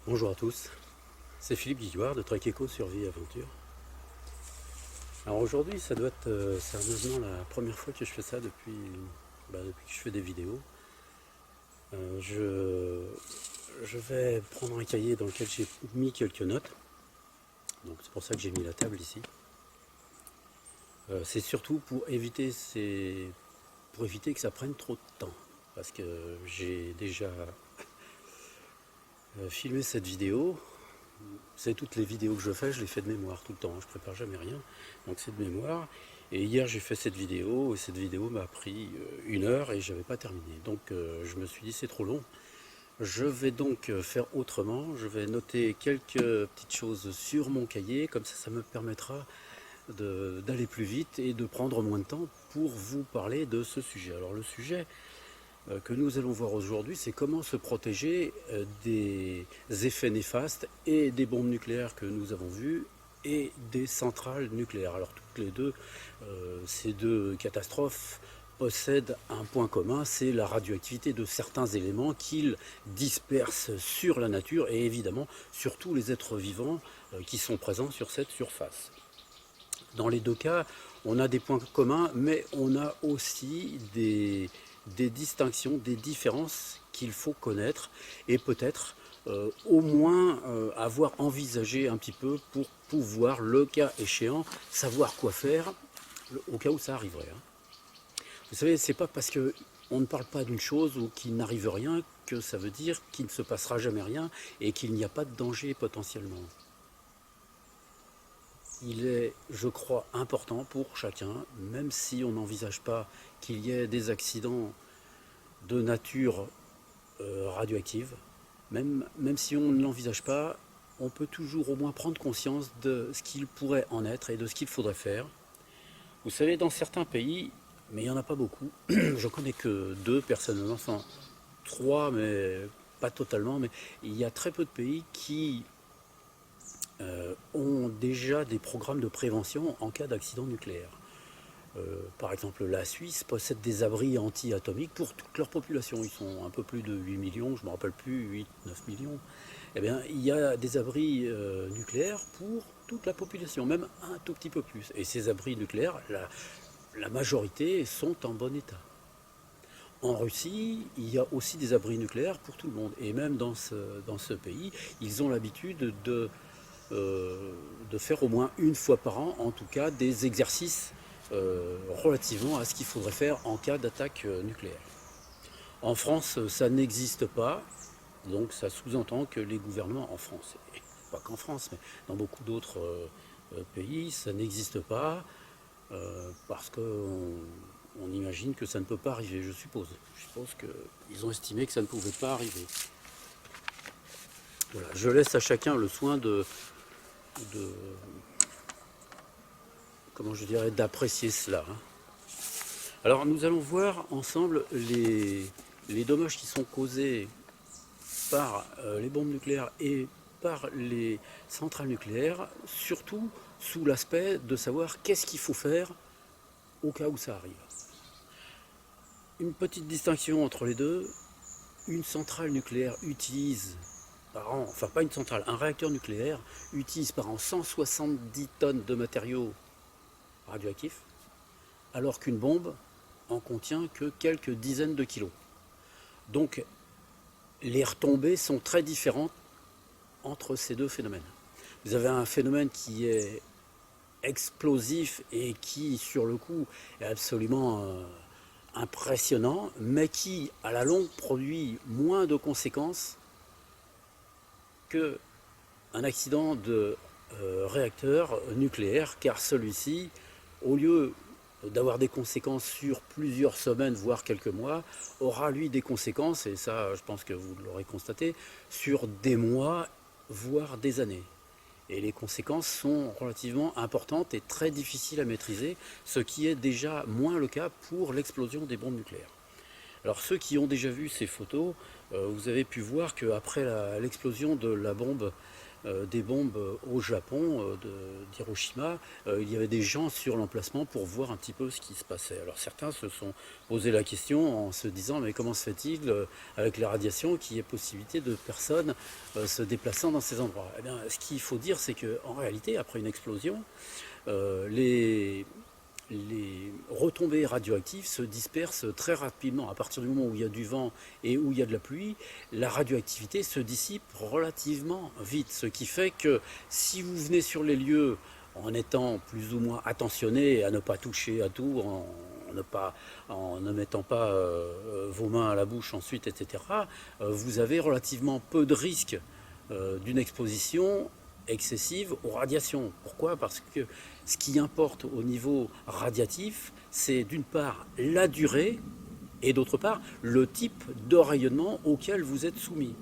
Bonjour à tous, c'est Philippe Guillouard de Trek Eco Survie Aventure. Alors aujourd'hui, ça doit être sérieusement la première fois que je fais ça depuis que je fais des vidéos. Je vais prendre un cahier dans lequel j'ai mis quelques notes, donc c'est pour ça que j'ai mis la table ici. C'est surtout pour éviter que ça prenne trop de temps, parce que j'ai déjà filmé cette vidéo. C'est toutes les vidéos que je fais, je les fais de mémoire tout le temps, je prépare jamais rien, donc c'est de mémoire. Et hier j'ai fait cette vidéo, et cette vidéo m'a pris 1 heure et j'avais pas terminé. Donc je me suis dit c'est trop long. Je vais donc faire autrement, je vais noter quelques petites choses sur mon cahier, comme ça me permettra d'aller plus vite et de prendre moins de temps pour vous parler de ce sujet. Alors le sujet que nous allons voir aujourd'hui, c'est comment se protéger des effets néfastes et des bombes nucléaires que nous avons vues et des centrales nucléaires. Alors toutes les deux, ces deux catastrophes possèdent un point commun, c'est la radioactivité de certains éléments qu'ils dispersent sur la nature et évidemment sur tous les êtres vivants qui sont présents sur cette surface. Dans les deux cas, on a des points communs, mais on a aussi des distinctions, des différences qu'il faut connaître et peut-être au moins avoir envisagé un petit peu pour pouvoir, le cas échéant, savoir quoi faire au cas où ça arriverait. Vous savez, c'est pas parce que on ne parle pas d'une chose ou qu'il n'arrive rien que ça veut dire qu'il ne se passera jamais rien et qu'il n'y a pas de danger potentiellement. Il est, je crois, important pour chacun, même si on n'envisage pas qu'il y ait des accidents de nature radioactive, même si on ne l'envisage pas, on peut toujours au moins prendre conscience de ce qu'il pourrait en être et de ce qu'il faudrait faire. Vous savez, dans certains pays, mais il n'y en a pas beaucoup, je connais que 2 personnellement, enfin 3, mais pas totalement, mais il y a très peu de pays qui ont déjà des programmes de prévention en cas d'accident nucléaire. Par exemple, la Suisse possède des abris anti-atomiques pour toute leur population. Ils sont un peu plus de 8 millions, je ne me rappelle plus, 8, 9 millions. Eh bien, il y a des abris nucléaires pour toute la population, même un tout petit peu plus. Et ces abris nucléaires, la majorité sont en bon état. En Russie, il y a aussi des abris nucléaires pour tout le monde. Et même dans ce pays, ils ont l'habitude de faire au moins une fois par an, en tout cas, des exercices relativement à ce qu'il faudrait faire en cas d'attaque nucléaire. En France, ça n'existe pas, donc ça sous-entend que les gouvernements en France, et pas qu'en France, mais dans beaucoup d'autres pays, ça n'existe pas parce qu'on imagine que ça ne peut pas arriver, je suppose. Je suppose qu'ils ont estimé que ça ne pouvait pas arriver. Voilà, je laisse à chacun le soin comment je dirais, d'apprécier cela. Alors nous allons voir ensemble les dommages qui sont causés par les bombes nucléaires et par les centrales nucléaires, surtout sous l'aspect de savoir qu'est-ce qu'il faut faire au cas où ça arrive. Une petite distinction entre les deux, une centrale nucléaire utilise par an, enfin pas une centrale, un réacteur nucléaire utilise par an 170 tonnes de matériaux radioactifs, alors qu'une bombe en contient que quelques dizaines de kilos. Donc les retombées sont très différentes entre ces deux phénomènes. Vous avez un phénomène qui est explosif et qui, sur le coup, est absolument impressionnant, mais qui, à la longue, produit moins de conséquences qu'un accident de réacteur nucléaire, car celui-ci, au lieu d'avoir des conséquences sur plusieurs semaines, voire quelques mois, aura lui des conséquences, et ça je pense que vous l'aurez constaté, sur des mois, voire des années. Et les conséquences sont relativement importantes et très difficiles à maîtriser, ce qui est déjà moins le cas pour l'explosion des bombes nucléaires. Alors ceux qui ont déjà vu ces photos, vous avez pu voir qu'après l'explosion de la bombe des bombes au Japon, d'Hiroshima, il y avait des gens sur l'emplacement pour voir un petit peu ce qui se passait. Alors certains se sont posé la question en se disant mais comment se fait-il avec les radiations qu'il y ait possibilité de personnes se déplaçant dans ces endroits. Eh bien, ce qu'il faut dire, c'est qu'en réalité, après une explosion, les retombées radioactives se dispersent très rapidement. À partir du moment où il y a du vent et où il y a de la pluie, la radioactivité se dissipe relativement vite. Ce qui fait que si vous venez sur les lieux en étant plus ou moins attentionné à ne pas toucher à tout, en ne mettant pas vos mains à la bouche ensuite, etc., vous avez relativement peu de risques d'une exposition excessive aux radiations. Pourquoi? Parce que ce qui importe au niveau radiatif, c'est d'une part la durée et d'autre part le type de rayonnement auquel vous êtes soumis.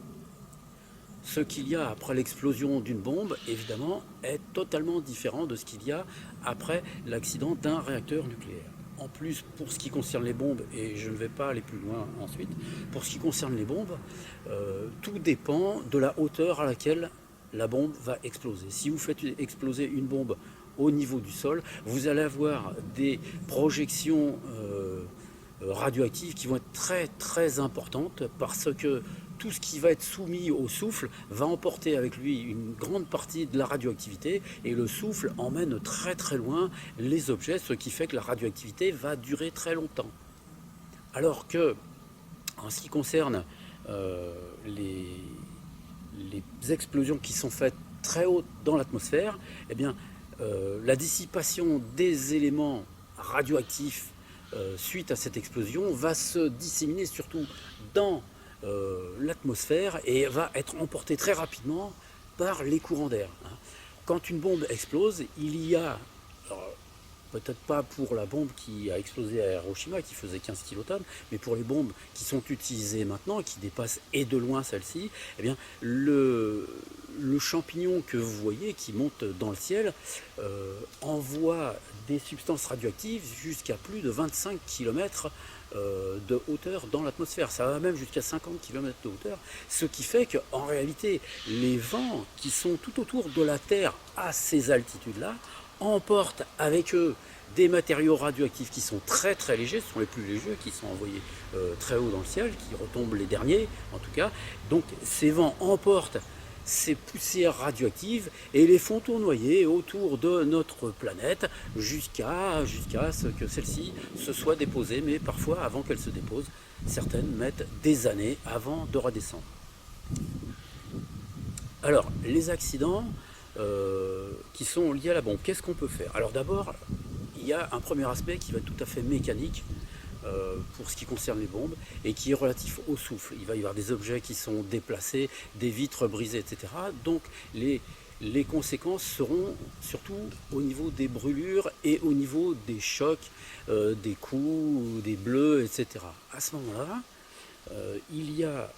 Ce qu'il y a après l'explosion d'une bombe, évidemment, est totalement différent de ce qu'il y a après l'accident d'un réacteur nucléaire. En plus, pour ce qui concerne les bombes, et je ne vais pas aller plus loin ensuite, pour ce qui concerne les bombes, tout dépend de la hauteur à laquelle la bombe va exploser. Si vous faites exploser une bombe au niveau du sol, vous allez avoir des projections radioactives qui vont être très très importantes parce que tout ce qui va être soumis au souffle va emporter avec lui une grande partie de la radioactivité et le souffle emmène très très loin les objets, ce qui fait que la radioactivité va durer très longtemps. Alors que, en ce qui concerne les explosions qui sont faites très hautes dans l'atmosphère, eh bien, la dissipation des éléments radioactifs suite à cette explosion va se disséminer surtout dans l'atmosphère et va être emportée très rapidement par les courants d'air. Quand une bombe explose, il y a, peut-être pas pour la bombe qui a explosé à Hiroshima qui faisait 15 kilotonnes, mais pour les bombes qui sont utilisées maintenant, qui dépassent et de loin celle-ci, eh bien le champignon que vous voyez qui monte dans le ciel envoie des substances radioactives jusqu'à plus de 25 km de hauteur dans l'atmosphère. Ça va même jusqu'à 50 km de hauteur, ce qui fait qu'en réalité, les vents qui sont tout autour de la Terre à ces altitudes-là emportent avec eux des matériaux radioactifs qui sont très très légers, ce sont les plus légers qui sont envoyés très haut dans le ciel, qui retombent les derniers en tout cas. Donc ces vents emportent ces poussières radioactives et les font tournoyer autour de notre planète jusqu'à ce que celle-ci se soit déposée, mais parfois avant qu'elle se dépose, certaines mettent des années avant de redescendre. Alors, les accidents qui sont liés à la bombe, qu'est-ce qu'on peut faire? Alors d'abord, il y a un premier aspect qui va être tout à fait mécanique pour ce qui concerne les bombes et qui est relatif au souffle. Il va y avoir des objets qui sont déplacés, des vitres brisées, etc. Donc les conséquences seront surtout au niveau des brûlures et au niveau des chocs, des coups, des bleus, etc. À ce moment-là, il y a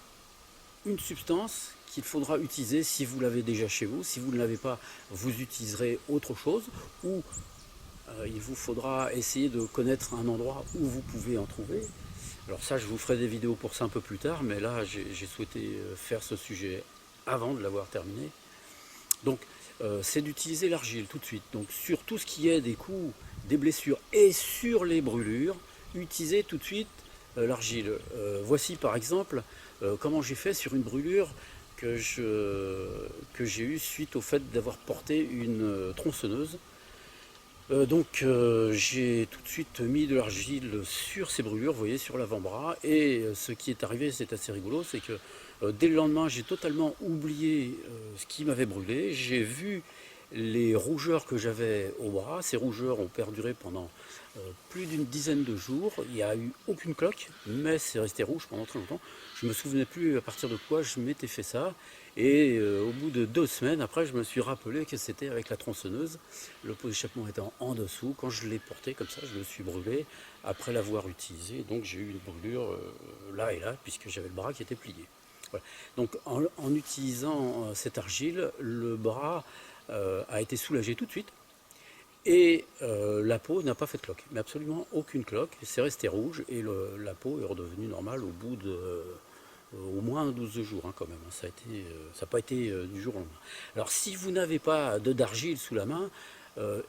une substance qu'il faudra utiliser si vous l'avez déjà chez vous. Si vous ne l'avez pas, vous utiliserez autre chose ou il vous faudra essayer de connaître un endroit où vous pouvez en trouver. Alors ça, je vous ferai des vidéos pour ça un peu plus tard, mais là, j'ai souhaité faire ce sujet avant de l'avoir terminé. Donc, c'est d'utiliser l'argile tout de suite. Donc, sur tout ce qui est des coups, des blessures et sur les brûlures, utilisez tout de suite l'argile. Voici par exemple comment j'ai fait sur une brûlure que j'ai eue suite au fait d'avoir porté une tronçonneuse. J'ai tout de suite mis de l'argile sur ces brûlures, vous voyez, sur l'avant-bras. Et ce qui est arrivé, c'est assez rigolo, c'est que dès le lendemain, j'ai totalement oublié ce qui m'avait brûlé. J'ai vu les rougeurs que j'avais au bras. Ces rougeurs ont perduré pendant plus d'une dizaine de jours. Il n'y a eu aucune cloque, mais c'est resté rouge pendant très longtemps. Je ne me souvenais plus à partir de quoi je m'étais fait ça. Et au bout de 2 semaines, après, je me suis rappelé que c'était avec la tronçonneuse, le pot d'échappement étant en dessous. Quand je l'ai porté comme ça, je me suis brûlé après l'avoir utilisé. Donc j'ai eu une brûlure là et là, puisque j'avais le bras qui était plié. Voilà. Donc en utilisant cette argile, le bras a été soulagé tout de suite. Et la peau n'a pas fait de cloque, mais absolument aucune cloque. C'est resté rouge et la peau est redevenue normale au bout de au moins 12 jours hein, quand même, hein. Ça n'a pas été du jour au lendemain. Alors si vous n'avez pas d'argile sous la main,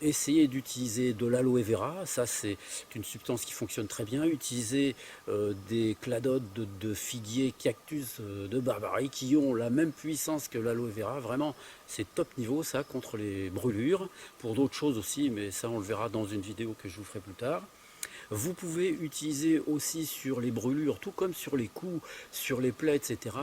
essayez d'utiliser de l'aloe vera, ça c'est une substance qui fonctionne très bien. Utilisez des cladodes de figuier, cactus de Barbarie qui ont la même puissance que l'aloe vera. Vraiment, c'est top niveau ça contre les brûlures. Pour d'autres choses aussi, mais ça on le verra dans une vidéo que je vous ferai plus tard. Vous pouvez utiliser aussi sur les brûlures, tout comme sur les coups, sur les plaies, etc.,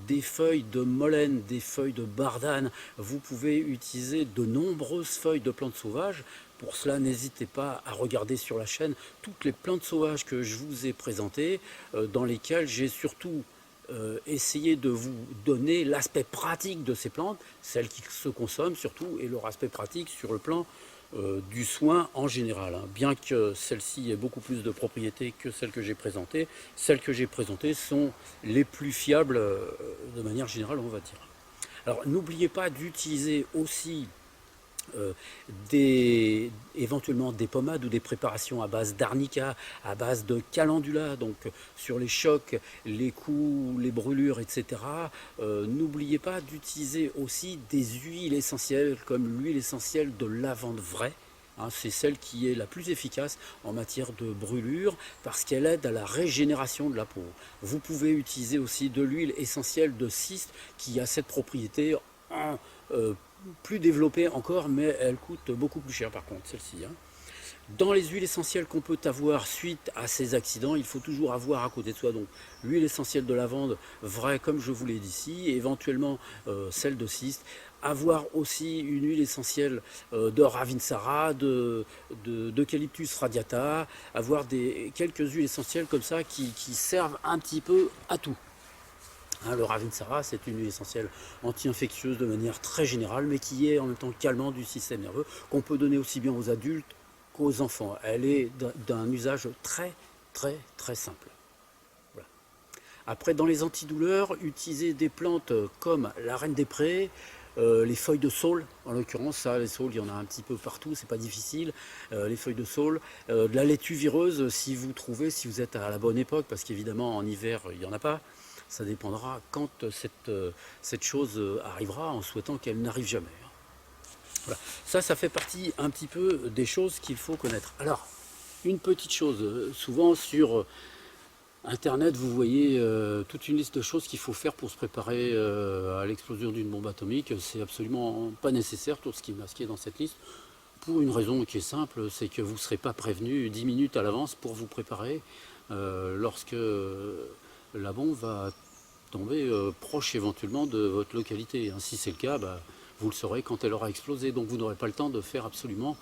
des feuilles de molène, des feuilles de bardane. Vous pouvez utiliser de nombreuses feuilles de plantes sauvages. Pour cela, n'hésitez pas à regarder sur la chaîne toutes les plantes sauvages que je vous ai présentées, dans lesquelles j'ai surtout essayé de vous donner l'aspect pratique de ces plantes, celles qui se consomment surtout, et leur aspect pratique sur le plan du soin en général, hein. Bien que celle-ci ait beaucoup plus de propriétés que celles que j'ai présentées, celles que j'ai présentées sont les plus fiables de manière générale, on va dire. Alors n'oubliez pas d'utiliser aussi éventuellement des pommades ou des préparations à base d'arnica, à base de calendula, donc sur les chocs, les coups, les brûlures, etc. N'oubliez pas d'utiliser aussi des huiles essentielles comme l'huile essentielle de lavande vraie. Hein, c'est celle qui est la plus efficace en matière de brûlure parce qu'elle aide à la régénération de la peau. Vous pouvez utiliser aussi de l'huile essentielle de cyste qui a cette propriété en plus développée encore, mais elle coûte beaucoup plus cher par contre, celle-ci. Hein. Dans les huiles essentielles qu'on peut avoir suite à ces accidents, il faut toujours avoir à côté de soi donc l'huile essentielle de lavande vraie, comme je vous l'ai dit ici, et éventuellement celle de cyste. Avoir aussi une huile essentielle de Ravinsara, d'Eucalyptus radiata, avoir quelques huiles essentielles comme ça qui servent un petit peu à tout. Hein, le Ravinsara, c'est une huile essentielle anti-infectieuse de manière très générale, mais qui est en même temps calmant du système nerveux, qu'on peut donner aussi bien aux adultes qu'aux enfants. Elle est d'un usage très très simple. Voilà. Après, dans les antidouleurs, utilisez des plantes comme la reine des prés, les feuilles de saule, en l'occurrence, ça, les saules, il y en a un petit peu partout, c'est pas difficile. Les feuilles de saule, de la laitue vireuse, si vous trouvez, si vous êtes à la bonne époque, parce qu'évidemment en hiver, il n'y en a pas. Ça dépendra quand cette chose arrivera, en souhaitant qu'elle n'arrive jamais. Voilà. Ça fait partie un petit peu des choses qu'il faut connaître. Alors, une petite chose, souvent sur Internet, vous voyez toute une liste de choses qu'il faut faire pour se préparer à l'explosion d'une bombe atomique. C'est absolument pas nécessaire, tout ce qui est masqué dans cette liste, pour une raison qui est simple, c'est que vous ne serez pas prévenu 10 minutes à l'avance pour vous préparer lorsque la bombe va tomber proche éventuellement de votre localité. Si c'est le cas, vous le saurez quand elle aura explosé. Donc vous n'aurez pas le temps de faire absolument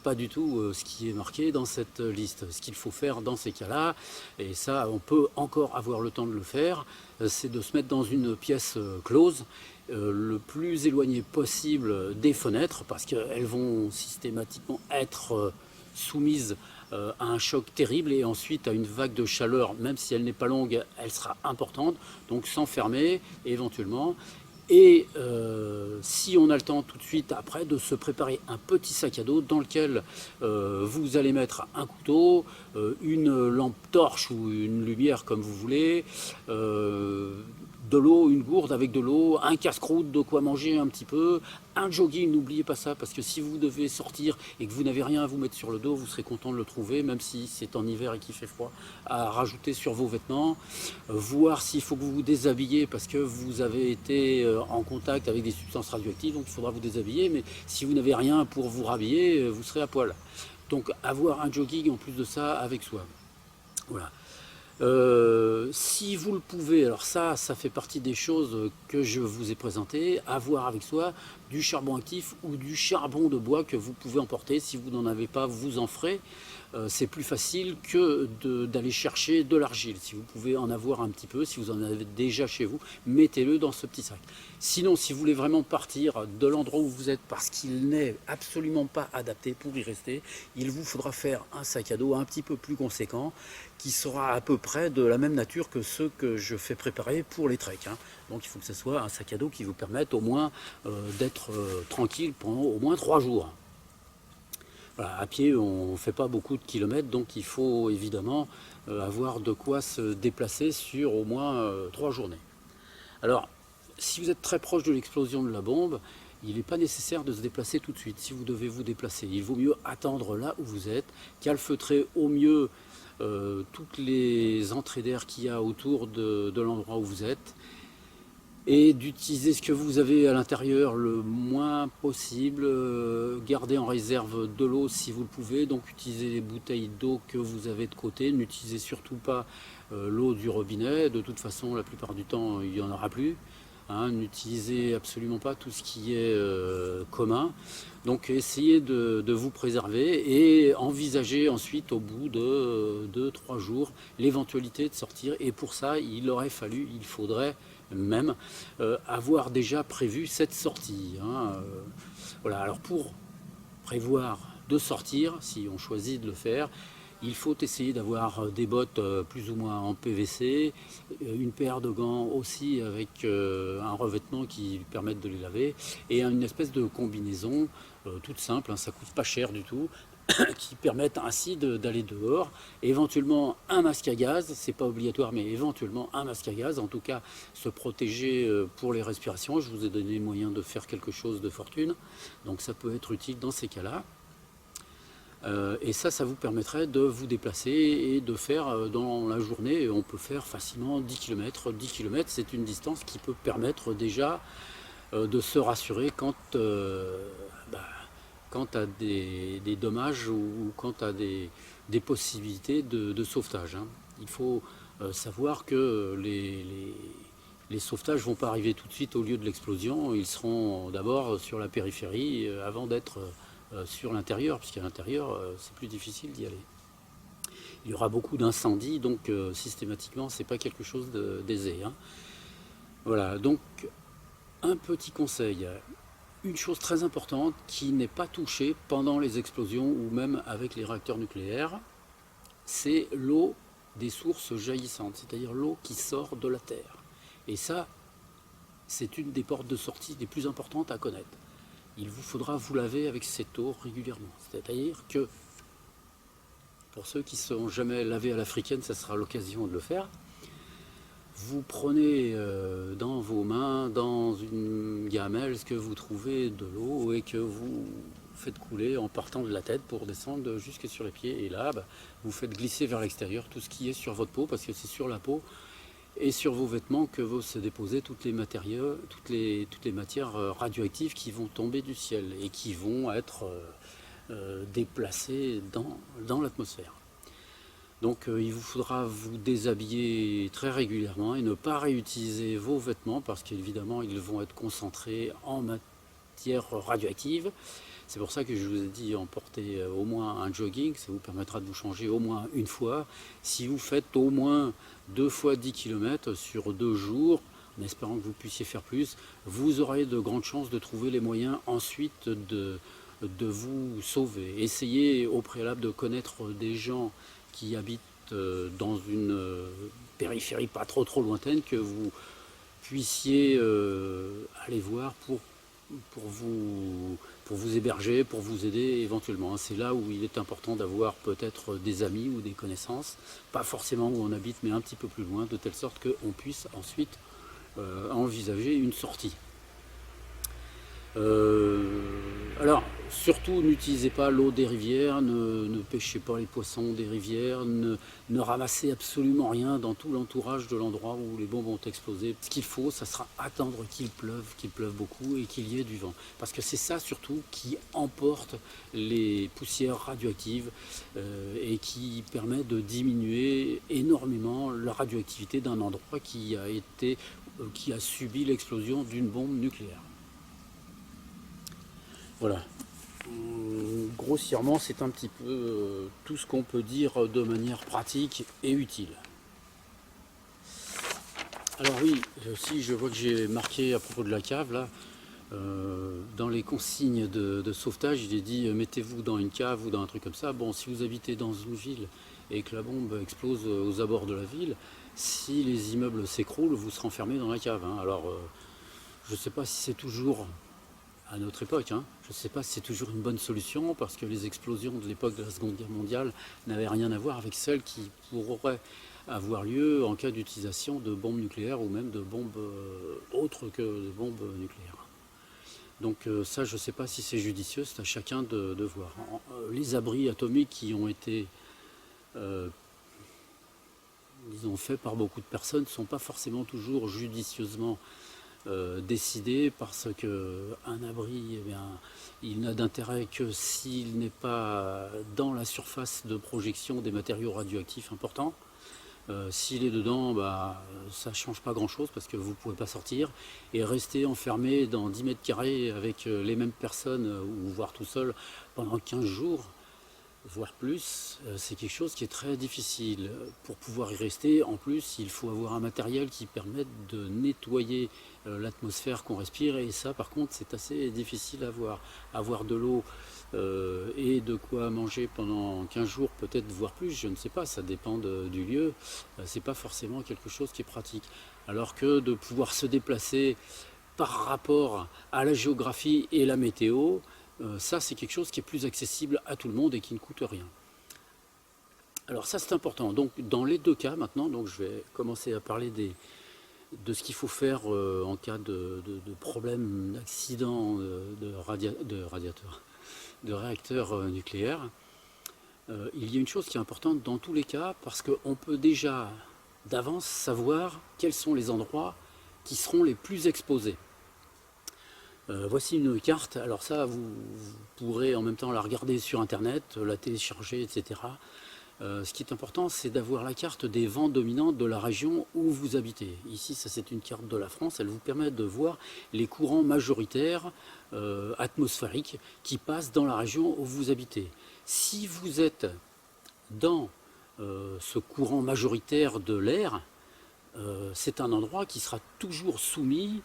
pas du tout ce qui est marqué dans cette liste. Ce qu'il faut faire dans ces cas-là, et ça on peut encore avoir le temps de le faire, c'est de se mettre dans une pièce close, le plus éloigné possible des fenêtres, parce qu'elles vont systématiquement être soumises à un choc terrible et ensuite à une vague de chaleur, même si elle n'est pas longue, elle sera importante, donc s'enfermer éventuellement. Et si on a le temps tout de suite après de se préparer un petit sac à dos dans lequel vous allez mettre un couteau, une lampe torche ou une lumière comme vous voulez, de l'eau, une gourde avec de l'eau, un casse-croûte, de quoi manger un petit peu, un jogging, n'oubliez pas ça, parce que si vous devez sortir et que vous n'avez rien à vous mettre sur le dos, vous serez content de le trouver, même si c'est en hiver et qu'il fait froid, à rajouter sur vos vêtements, voir s'il faut que vous vous déshabillez parce que vous avez été en contact avec des substances radioactives, donc il faudra vous déshabiller, mais si vous n'avez rien pour vous rhabiller, vous serez à poil. Donc avoir un jogging en plus de ça avec soi. Voilà. Si vous le pouvez, alors ça fait partie des choses que je vous ai présentées, avoir avec soi du charbon actif ou du charbon de bois que vous pouvez emporter. Si vous n'en avez pas, vous en ferez. C'est plus facile que d'aller chercher de l'argile. Si vous pouvez en avoir un petit peu, si vous en avez déjà chez vous, mettez-le dans ce petit sac. Sinon, si vous voulez vraiment partir de l'endroit où vous êtes parce qu'il n'est absolument pas adapté pour y rester, il vous faudra faire un sac à dos un petit peu plus conséquent qui sera à peu près de la même nature que ceux que je fais préparer pour les treks. Donc il faut que ce soit un sac à dos qui vous permette au moins d'être tranquille pendant au moins 3 jours. Voilà, à pied, on ne fait pas beaucoup de kilomètres, donc il faut évidemment avoir de quoi se déplacer sur au moins 3 journées. Alors, si vous êtes très proche de l'explosion de la bombe, il n'est pas nécessaire de se déplacer tout de suite. Si vous devez vous déplacer, il vaut mieux attendre là où vous êtes, calfeutrer au mieux toutes les entrées d'air qu'il y a autour de l'endroit où vous êtes, et d'utiliser ce que vous avez à l'intérieur le moins possible. Gardez en réserve de l'eau si vous le pouvez, donc utilisez les bouteilles d'eau que vous avez de côté. N'utilisez surtout pas l'eau du robinet, de toute façon la plupart du temps il n'y en aura plus. N'utilisez absolument pas tout ce qui est commun. Donc essayez de vous préserver et envisagez ensuite au bout de 2-3 jours l'éventualité de sortir. Et pour ça, il faudrait même avoir déjà prévu cette sortie. Voilà. Alors pour prévoir de sortir, si on choisit de le faire, il faut essayer d'avoir des bottes plus ou moins en PVC, une paire de gants aussi avec un revêtement qui permette de les laver, et une espèce de combinaison toute simple, ça coûte pas cher du tout, qui permettent ainsi d'aller dehors. Éventuellement un masque à gaz, c'est pas obligatoire, mais éventuellement un masque à gaz, en tout cas se protéger pour les respirations. Je vous ai donné moyen de faire quelque chose de fortune, donc ça peut être utile dans ces cas-là. Et ça vous permettrait de vous déplacer et de faire dans la journée, on peut faire facilement 10 km. 10 km, c'est une distance qui peut permettre déjà de se rassurer quant à des dommages ou quant à des possibilités de sauvetage. Il faut savoir que les sauvetages ne vont pas arriver tout de suite au lieu de l'explosion, ils seront d'abord sur la périphérie avant d'être sur l'intérieur, puisqu'à l'intérieur c'est plus difficile d'y aller. Il y aura beaucoup d'incendies, donc systématiquement c'est pas quelque chose d'aisé. Voilà, donc un petit conseil, une chose très importante qui n'est pas touchée pendant les explosions ou même avec les réacteurs nucléaires, c'est l'eau des sources jaillissantes, c'est-à-dire l'eau qui sort de la terre. Et ça, c'est une des portes de sortie les plus importantes à connaître. Il vous faudra vous laver avec cette eau régulièrement. C'est-à-dire que, pour ceux qui ne sont jamais lavés à l'africaine, ça sera l'occasion de le faire. Vous prenez dans vos mains, dans une gamelle, ce que vous trouvez de l'eau et que vous faites couler en partant de la tête pour descendre jusque sur les pieds. Et là, vous faites glisser vers l'extérieur tout ce qui est sur votre peau, parce que c'est sur la peau et sur vos vêtements que vont se déposer toutes les matières radioactives qui vont tomber du ciel et qui vont être déplacées dans l'atmosphère. Donc il vous faudra vous déshabiller très régulièrement et ne pas réutiliser vos vêtements parce qu'évidemment ils vont être concentrés en matière radioactive. C'est pour ça que je vous ai dit emporter au moins un jogging, ça vous permettra de vous changer au moins une fois. Si vous faites au moins 2 fois 10 km sur 2 jours, en espérant que vous puissiez faire plus, vous aurez de grandes chances de trouver les moyens ensuite de vous sauver. Essayez au préalable de connaître des gens qui habitent dans une périphérie pas trop lointaine, que vous puissiez aller voir pour vous héberger, pour vous aider éventuellement. C'est là où il est important d'avoir peut-être des amis ou des connaissances, pas forcément où on habite, mais un petit peu plus loin, de telle sorte qu'on puisse ensuite envisager une sortie. Alors, surtout, n'utilisez pas l'eau des rivières, ne pêchez pas les poissons des rivières, ne ramassez absolument rien dans tout l'entourage de l'endroit où les bombes ont explosé. Ce qu'il faut, ça sera attendre qu'il pleuve beaucoup et qu'il y ait du vent. Parce que c'est ça surtout qui emporte les poussières radioactives et qui permet de diminuer énormément la radioactivité d'un endroit qui a subi l'explosion d'une bombe nucléaire. Voilà. Grossièrement, c'est un petit peu tout ce qu'on peut dire de manière pratique et utile. Alors oui, si je vois que j'ai marqué à propos de la cave, là, dans les consignes de sauvetage, il est dit mettez-vous dans une cave ou dans un truc comme ça. Bon, si vous habitez dans une ville et que la bombe explose aux abords de la ville, si les immeubles s'écroulent, vous serez enfermé dans la cave. Alors, je ne sais pas si c'est toujours à notre époque, hein. Je ne sais pas si c'est toujours une bonne solution, parce que les explosions de l'époque de la Seconde Guerre mondiale n'avaient rien à voir avec celles qui pourraient avoir lieu en cas d'utilisation de bombes nucléaires ou même de bombes autres que de bombes nucléaires. Donc ça, je ne sais pas si c'est judicieux, c'est à chacun de voir. Les abris atomiques qui ont été disons, faits par beaucoup de personnes ne sont pas forcément toujours judicieusement décidés, parce qu'un abri, eh bien, il n'a d'intérêt que s'il n'est pas dans la surface de projection des matériaux radioactifs importants. S'il est dedans, bah, ça ne change pas grand chose, parce que vous ne pouvez pas sortir, et rester enfermé dans 10 mètres carrés avec les mêmes personnes, ou voire tout seul pendant 15 jours, voire plus, c'est quelque chose qui est très difficile. Pour pouvoir y rester, en plus, il faut avoir un matériel qui permette de nettoyer l'atmosphère qu'on respire, et ça, par contre, c'est assez difficile à avoir. Avoir de l'eau et de quoi manger pendant 15 jours, peut-être, voire plus, je ne sais pas, ça dépend du lieu, c'est pas forcément quelque chose qui est pratique. Alors que de pouvoir se déplacer par rapport à la géographie et la météo, ça, c'est quelque chose qui est plus accessible à tout le monde et qui ne coûte rien. Alors ça, c'est important. Donc dans les deux cas maintenant, donc je vais commencer à parler de ce qu'il faut faire en cas de problème, d'accident de réacteurs nucléaires. Il y a une chose qui est importante dans tous les cas, parce qu'on peut déjà d'avance savoir quels sont les endroits qui seront les plus exposés. Voici une carte. Alors ça, vous pourrez en même temps la regarder sur internet, la télécharger, etc. Ce qui est important, c'est d'avoir la carte des vents dominants de la région où vous habitez. Ici, ça, c'est une carte de la France. Elle vous permet de voir les courants majoritaires atmosphériques qui passent dans la région où vous habitez. Si vous êtes dans ce courant majoritaire de l'air, c'est un endroit qui sera toujours soumis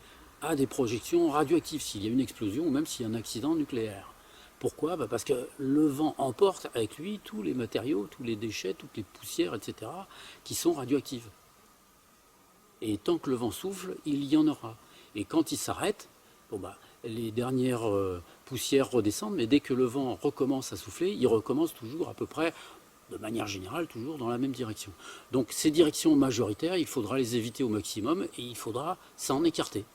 à des projections radioactives s'il y a une explosion ou même s'il y a un accident nucléaire. Pourquoi ? Parce que le vent emporte avec lui tous les matériaux, tous les déchets, toutes les poussières, etc., qui sont radioactives. Et tant que le vent souffle, il y en aura. Et quand il s'arrête, bon les dernières poussières redescendent, mais dès que le vent recommence à souffler, il recommence toujours à peu près, de manière générale, toujours dans la même direction. Donc ces directions majoritaires, il faudra les éviter au maximum et il faudra s'en écarter.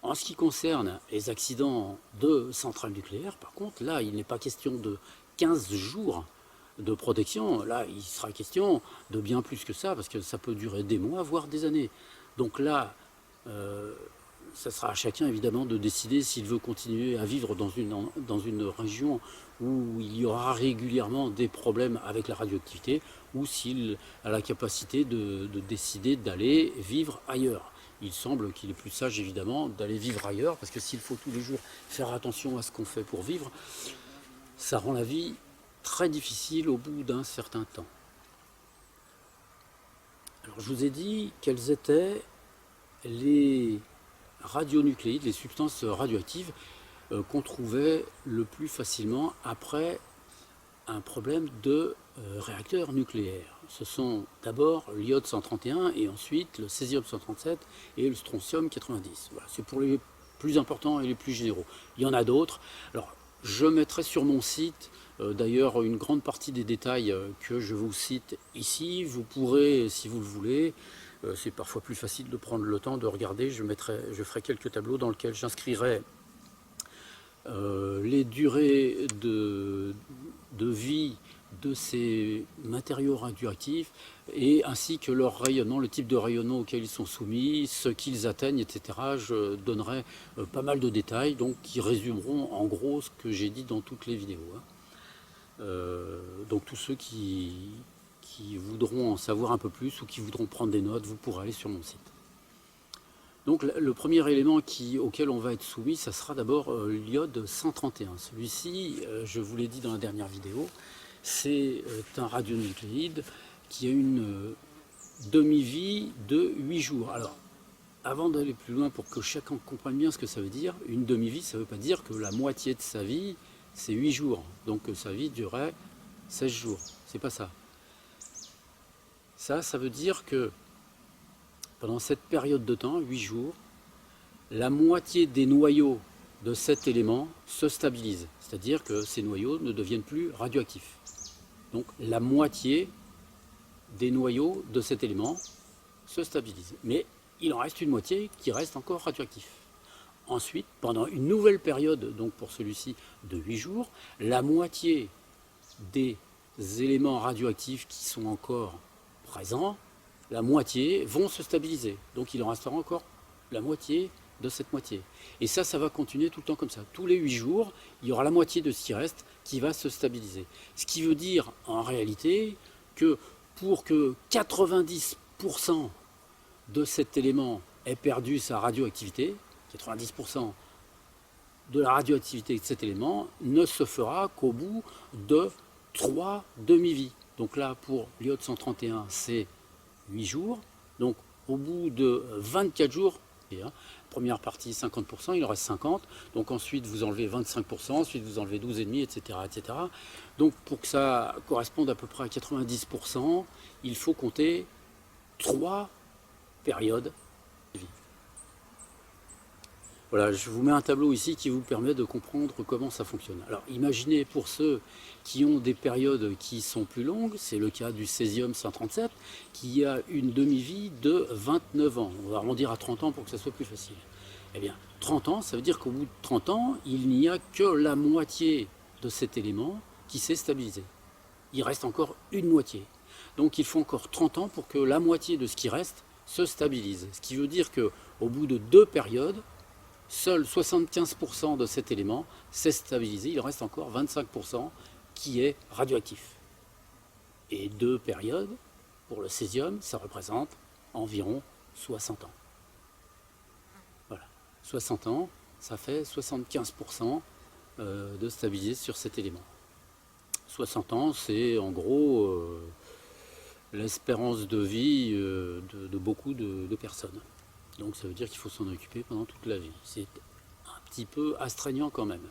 En ce qui concerne les accidents de centrales nucléaires, par contre, là, il n'est pas question de 15 jours de protection. Là, il sera question de bien plus que ça, parce que ça peut durer des mois, voire des années. Donc là, ça sera à chacun, évidemment, de décider s'il veut continuer à vivre dans une région où il y aura régulièrement des problèmes avec la radioactivité, ou s'il a la capacité de décider d'aller vivre ailleurs. Il semble qu'il est plus sage, évidemment, d'aller vivre ailleurs, parce que s'il faut tous les jours faire attention à ce qu'on fait pour vivre, ça rend la vie très difficile au bout d'un certain temps. Alors, je vous ai dit quelles étaient les radionucléides, les substances radioactives qu'on trouvait le plus facilement après un problème de réacteur nucléaire. Ce sont d'abord l'iode 131 et ensuite le césium 137 et le strontium 90. Voilà, c'est pour les plus importants et les plus généraux. Il y en a d'autres. Alors, je mettrai sur mon site d'ailleurs une grande partie des détails que je vous cite ici. Vous pourrez, si vous le voulez, c'est parfois plus facile de prendre le temps de regarder. Je ferai quelques tableaux dans lesquels j'inscrirai les durées de vie de ces matériaux radioactifs, et ainsi que leur rayonnement, le type de rayonnement auquel ils sont soumis, ce qu'ils atteignent, etc. Je donnerai pas mal de détails, donc qui résumeront en gros ce que j'ai dit dans toutes les vidéos. Donc tous ceux qui voudront en savoir un peu plus ou qui voudront prendre des notes, vous pourrez aller sur mon site. Donc le premier élément auquel on va être soumis, ça sera d'abord l'iode 131. Celui-ci, je vous l'ai dit dans la dernière vidéo, c'est un radionucléide qui a une demi-vie de 8 jours. Alors, avant d'aller plus loin, pour que chacun comprenne bien ce que ça veut dire, une demi-vie, ça ne veut pas dire que la moitié de sa vie, c'est 8 jours. Donc sa vie durerait 16 jours. C'est pas ça. Ça veut dire que pendant cette période de temps, 8 jours, la moitié des noyaux de cet élément se stabilise, c'est-à-dire que ces noyaux ne deviennent plus radioactifs. Donc la moitié des noyaux de cet élément se stabilisent. Mais il en reste une moitié qui reste encore radioactif. Ensuite, pendant une nouvelle période, donc pour celui-ci de 8 jours, la moitié des éléments radioactifs qui sont encore présents, la moitié vont se stabiliser. Donc il en restera encore la moitié de cette moitié. Et ça va continuer tout le temps comme ça. Tous les 8 jours, il y aura la moitié de ce qui reste qui va se stabiliser. Ce qui veut dire en réalité que pour que 90% de cet élément ait perdu sa radioactivité, 90% de la radioactivité de cet élément ne se fera qu'au bout de 3 demi-vies. Donc là, pour l'iode 131, c'est 8 jours. Donc au bout de 24 jours, première partie 50%, il en reste 50%. Donc ensuite vous enlevez 25%, ensuite vous enlevez 12,5%, etc., etc. Donc pour que ça corresponde à peu près à 90%, il faut compter 3 périodes de vie. Voilà, je vous mets un tableau ici qui vous permet de comprendre comment ça fonctionne. Alors imaginez pour ceux qui ont des périodes qui sont plus longues, c'est le cas du césium 137, qui a une demi-vie de 29 ans. On va arrondir à 30 ans pour que ça soit plus facile. Eh bien, 30 ans, ça veut dire qu'au bout de 30 ans, il n'y a que la moitié de cet élément qui s'est stabilisé. Il reste encore une moitié. Donc il faut encore 30 ans pour que la moitié de ce qui reste se stabilise. Ce qui veut dire qu'au bout de 2 périodes, seul 75% de cet élément s'est stabilisé, il reste encore 25% qui est radioactif. Et 2 périodes, pour le césium, ça représente environ 60 ans. Voilà, 60 ans, ça fait 75% de stabiliser sur cet élément. 60 ans, c'est en gros l'espérance de vie de beaucoup de personnes. Donc ça veut dire qu'il faut s'en occuper pendant toute la vie. C'est un petit peu astreignant quand même.